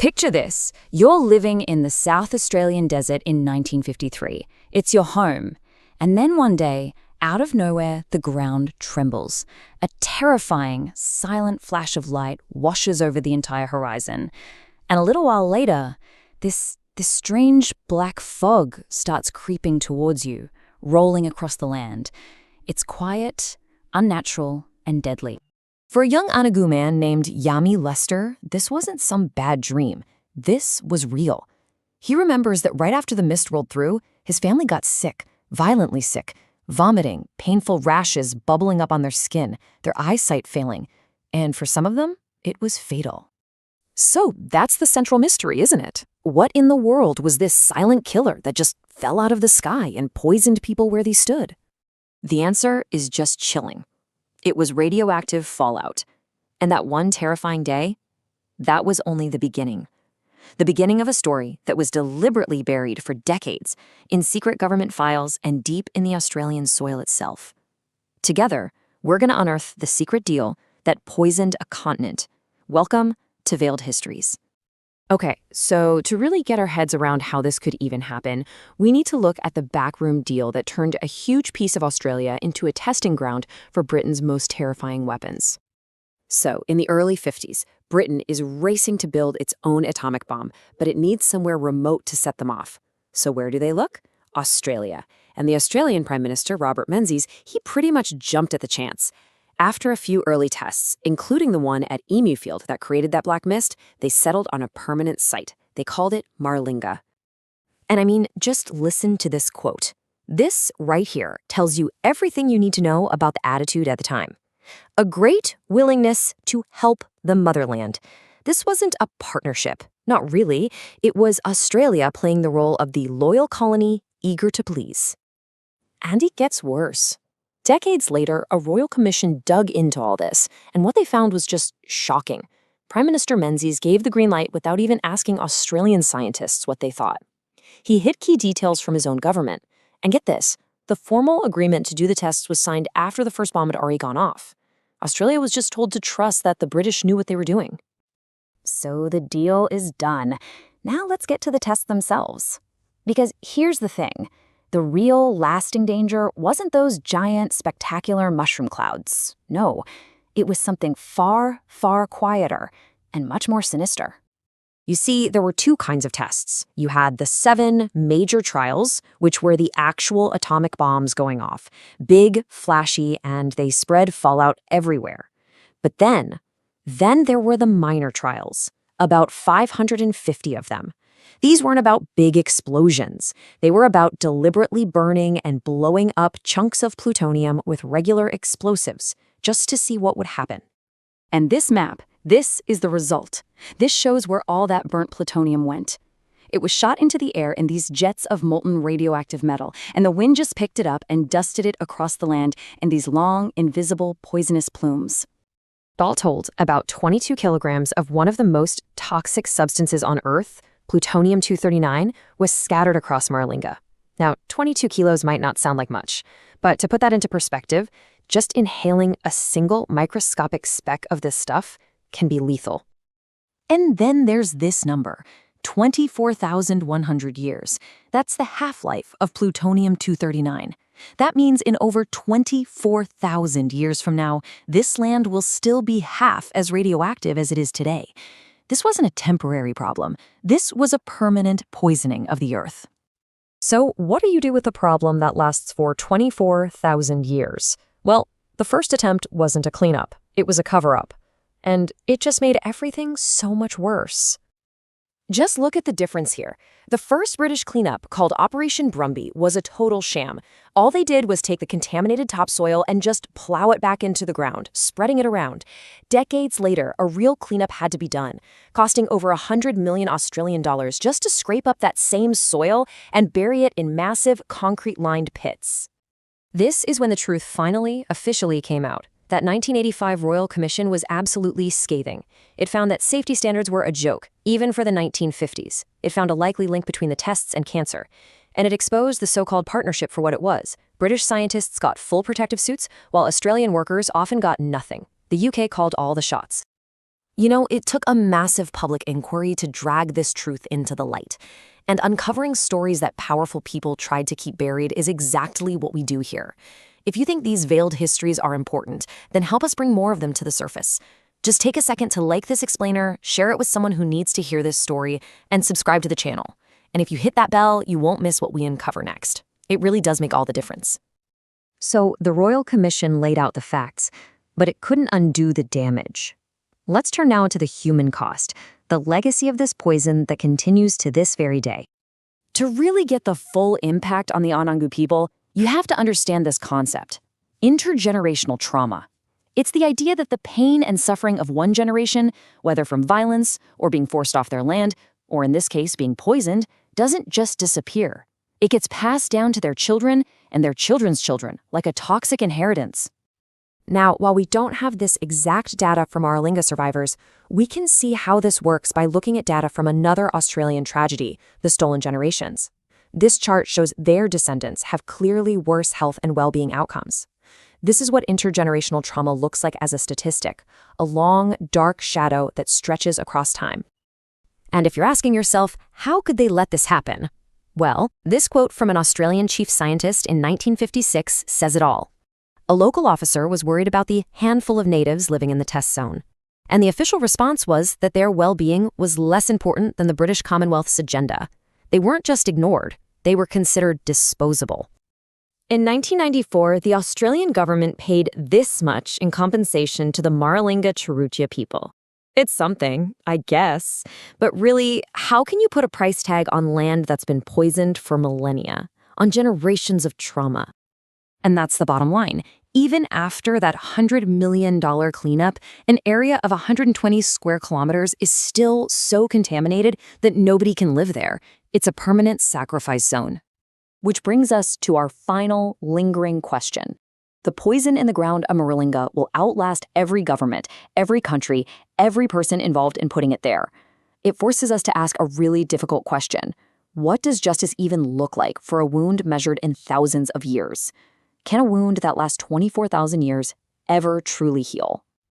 Picture this. You're living in the South Australian desert in 1953. It's your home. And then one day, out of nowhere, the ground trembles. A terrifying, silent flash of light washes over the entire horizon. And a little while later, this strange black fog starts creeping towards you, rolling across the land. It's quiet, unnatural, and deadly. For a young Aṉangu man named Yami Lester, this wasn't some bad dream. This was real. He remembers that right after the mist rolled through, his family got sick, violently sick, vomiting, painful rashes bubbling up on their skin, their eyesight failing. And for some of them, it was fatal. So that's the central mystery, isn't it? What in the world was this silent killer that just fell out of the sky and poisoned people where they stood? The answer is just chilling. It was radioactive fallout. And that one terrifying day, that was only the beginning. The beginning of a story that was deliberately buried for decades in secret government files and deep in the Australian soil itself. Together, we're going to unearth the secret deal that poisoned a continent. Welcome to Veiled Histories. Okay, so to really get our heads around how this could even happen, we need to look at the backroom deal that turned a huge piece of Australia into a testing ground for Britain's most terrifying weapons. So, in the early 50s, Britain is racing to build its own atomic bomb, but it needs somewhere remote to set them off. So where do they look? Australia. And the Australian Prime Minister, Robert Menzies, he pretty much jumped at the chance. After a few early tests, including the one at Emu Field that created that black mist, they settled on a permanent site. They called it Maralinga. And I mean, just listen to this quote. This right here tells you everything you need to know about the attitude at the time. A great willingness to help the motherland. This wasn't a partnership. Not really. It was Australia playing the role of the loyal colony, eager to please. And it gets worse. Decades later, a royal commission dug into all this, and what they found was just shocking. Prime Minister Menzies gave the green light without even asking Australian scientists what they thought. He hid key details from his own government. And get this, the formal agreement to do the tests was signed after the first bomb had already gone off. Australia was just told to trust that the British knew what they were doing. So the deal is done. Now let's get to the tests themselves. Because here's the thing. The real, lasting danger wasn't those giant, spectacular mushroom clouds. No, it was something far, far quieter and much more sinister. You see, there were two kinds of tests. You had the 7 major trials, which were the actual atomic bombs going off. Big, flashy, and they spread fallout everywhere. But then there were the minor trials, about 550 of them. These weren't about big explosions. They were about deliberately burning and blowing up chunks of plutonium with regular explosives, just to see what would happen. And this map, this is the result. This shows where all that burnt plutonium went. It was shot into the air in these jets of molten radioactive metal, and the wind just picked it up and dusted it across the land in these long, invisible, poisonous plumes. All told, about 22 kilograms of one of the most toxic substances on Earth, plutonium-239, was scattered across Maralinga. Now, 22 kilos might not sound like much, but to put that into perspective, just inhaling a single microscopic speck of this stuff can be lethal. And then there's this number, 24,100 years. That's the half-life of plutonium-239. That means in over 24,000 years from now, this land will still be half as radioactive as it is today. This wasn't a temporary problem. This was a permanent poisoning of the Earth. So what do you do with a problem that lasts for 24,000 years? Well, the first attempt wasn't a cleanup. It was a cover-up. And it just made everything so much worse. Just look at the difference here. The first British cleanup, called Operation Brumby, was a total sham. All they did was take the contaminated topsoil and just plow it back into the ground, spreading it around. Decades later, a real cleanup had to be done, costing over 100 million Australian dollars just to scrape up that same soil and bury it in massive concrete-lined pits. This is when the truth finally, officially came out. That 1985 Royal Commission was absolutely scathing. It found that safety standards were a joke, even for the 1950s. It found a likely link between the tests and cancer. And it exposed the so-called partnership for what it was. British scientists got full protective suits, while Australian workers often got nothing. The UK called all the shots. You know, it took a massive public inquiry to drag this truth into the light. And uncovering stories that powerful people tried to keep buried is exactly what we do here. If you think these veiled histories are important, then help us bring more of them to the surface. Just take a second to like this explainer, share it with someone who needs to hear this story, and subscribe to the channel. And if you hit that bell, you won't miss what we uncover next. It really does make all the difference. So the Royal Commission laid out the facts, but it couldn't undo the damage. Let's turn now to the human cost, the legacy of this poison that continues to this very day. To really get the full impact on the Aṉangu people, you have to understand this concept: intergenerational trauma. It's the idea that the pain and suffering of one generation, whether from violence or being forced off their land, or in this case being poisoned, doesn't just disappear. It gets passed down to their children and their children's children, like a toxic inheritance. Now, while we don't have this exact data from Maralinga survivors, we can see how this works by looking at data from another Australian tragedy, the stolen generations. This chart shows their descendants have clearly worse health and well-being outcomes. This is what intergenerational trauma looks like as a statistic, a long, dark shadow that stretches across time. And if you're asking yourself, how could they let this happen? Well, this quote from an Australian chief scientist in 1956 says it all. A local officer was worried about the handful of natives living in the test zone, and the official response was that their well-being was less important than the British Commonwealth's agenda. They weren't just ignored, they were considered disposable. In 1994, the Australian government paid this much in compensation to the Maralinga people. It's something, I guess, but really, how can you put a price tag on land that's been poisoned for millennia, on generations of trauma? And that's the bottom line. Even after that $100 million cleanup, an area of 120 square kilometers is still so contaminated that nobody can live there. It's a permanent sacrifice zone. Which brings us to our final lingering question. The poison in the ground of Maralinga will outlast every government, every country, every person involved in putting it there. It forces us to ask a really difficult question. What does justice even look like for a wound measured in thousands of years? Can a wound that lasts 24,000 years ever truly heal?